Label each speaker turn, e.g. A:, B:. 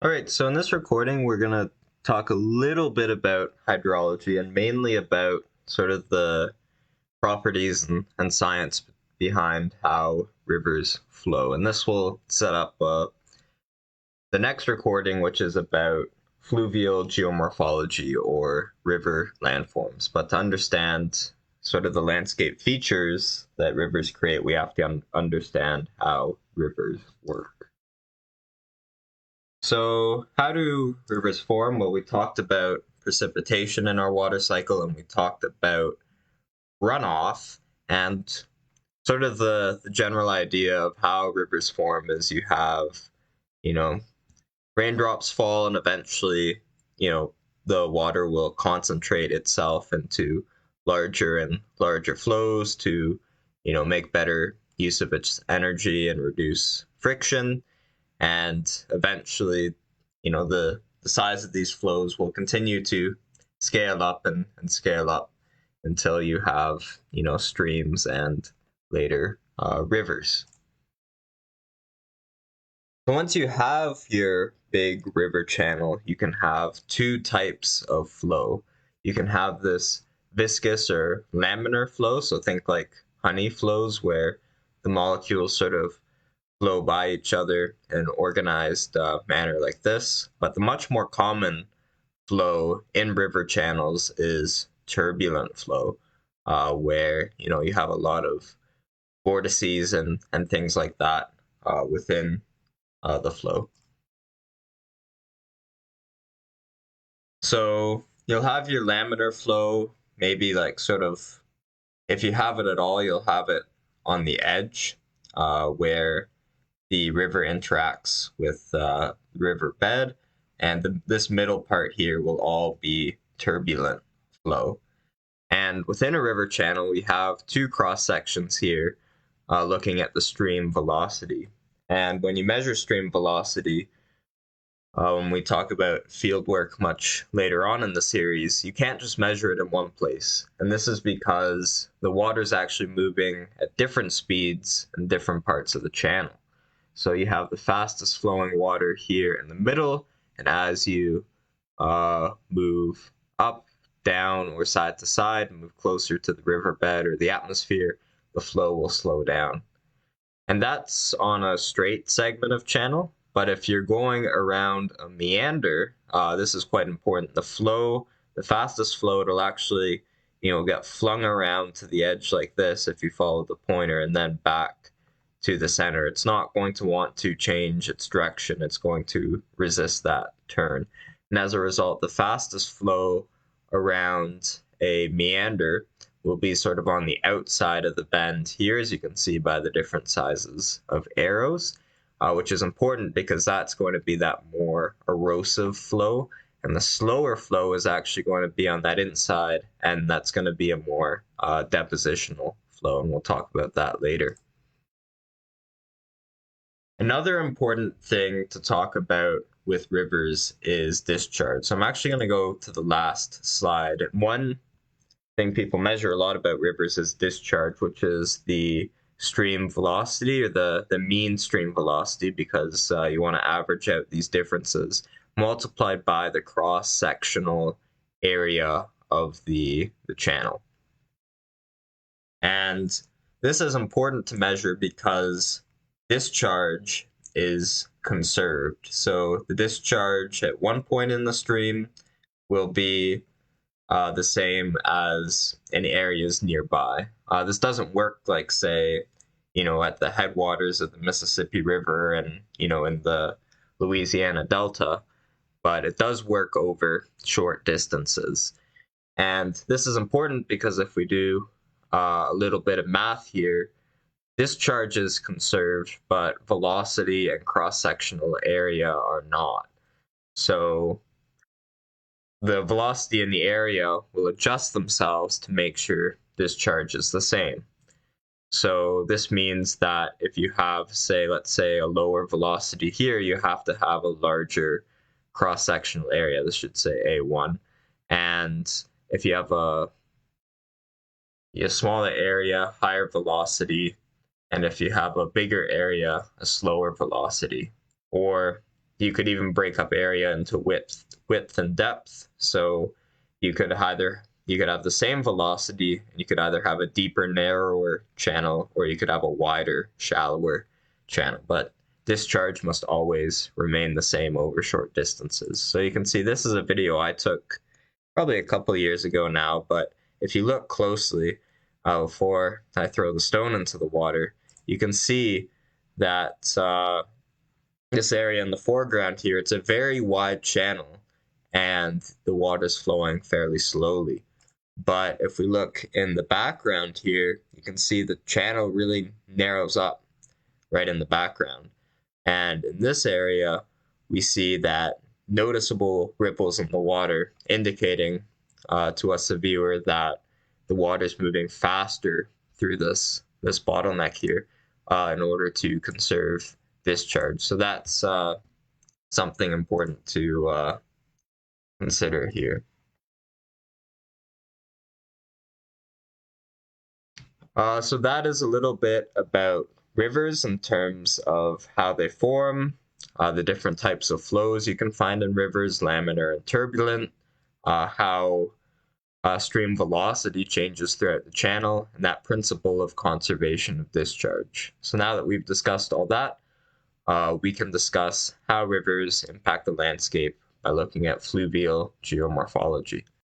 A: All right, so in this recording, we're going to talk a little bit about hydrology and mainly about sort of the properties and science behind how rivers flow. And this will set up the next recording, which is about fluvial geomorphology or river landforms. But to understand sort of the landscape features that rivers create, we have to understand how rivers work. So, how do rivers form? Well, we talked about precipitation in our water cycle, and we talked about runoff. And sort of the general idea of how rivers form is you have, you know, raindrops fall, and eventually, the water will concentrate itself into larger and larger flows to, make better use of its energy and reduce friction, and eventually, the size of these flows will continue to scale up and scale up until you have, streams and later rivers. So once you have your big river channel, you can have two types of flow. You can have this viscous or laminar flow, so think like honey flows where the molecules sort of flow by each other in an organized manner like this. But the much more common flow in river channels is turbulent flow, where you have a lot of vortices and things like that within the flow. So you'll have your laminar flow, maybe like sort of, if you have it at all, you'll have it on the edge, where the river interacts with the river bed, and this middle part here will all be turbulent flow. And within a river channel, we have two cross sections here looking at the stream velocity. And when you measure stream velocity, when we talk about field work much later on in the series, you can't just measure it in one place. And this is because the water is actually moving at different speeds in different parts of the channel. So you have the fastest flowing water here in the middle, and as you move up, down, or side to side, and move closer to the riverbed or the atmosphere, the flow will slow down. And that's on a straight segment of channel. But if you're going around a meander, this is quite important. The fastest flow, it'll actually, get flung around to the edge like this if you follow the pointer, and then back to the center. It's not going to want to change its direction. It's going to resist that turn. And as a result, the fastest flow around a meander will be sort of on the outside of the bend here, as you can see by the different sizes of arrows, which is important because that's going to be that more erosive flow. And the slower flow is actually going to be on that inside, and that's going to be a more depositional flow, and we'll talk about that later. Another important thing to talk about with rivers is discharge. So I'm actually going to go to the last slide. One thing people measure a lot about rivers is discharge, which is the stream velocity or the mean stream velocity, because you want to average out these differences multiplied by the cross-sectional area of the channel. And this is important to measure because discharge is conserved. So the discharge at one point in the stream will be the same as in areas nearby. This doesn't work like, say, at the headwaters of the Mississippi River and, in the Louisiana Delta, but it does work over short distances. And this is important because if we do a little bit of math here, discharge is conserved, but velocity and cross-sectional area are not. So the velocity in the area will adjust themselves to make sure discharge is the same. So this means that if you have, say, let's say a lower velocity here, you have to have a larger cross-sectional area. This should say A1. And if you have a smaller area, higher velocity, and if you have a bigger area, a slower velocity. Or you could even break up area into width and depth. So you could have the same velocity, and you could either have a deeper, narrower channel, or you could have a wider, shallower channel. But discharge must always remain the same over short distances. So you can see this is a video I took probably a couple of years ago now, but if you look closely before I throw the stone into the water, you can see that this area in the foreground here, it's a very wide channel and the water's flowing fairly slowly. But if we look in the background here, you can see the channel really narrows up right in the background. And in this area, we see that noticeable ripples in the water, indicating to us, the viewer, that the water is moving faster through this bottleneck here in order to conserve discharge. So that's something important to consider here. So that is a little bit about rivers in terms of how they form, the different types of flows you can find in rivers, laminar and turbulent, how stream velocity changes throughout the channel, and that principle of conservation of discharge. So now that we've discussed all that, we can discuss how rivers impact the landscape by looking at fluvial geomorphology.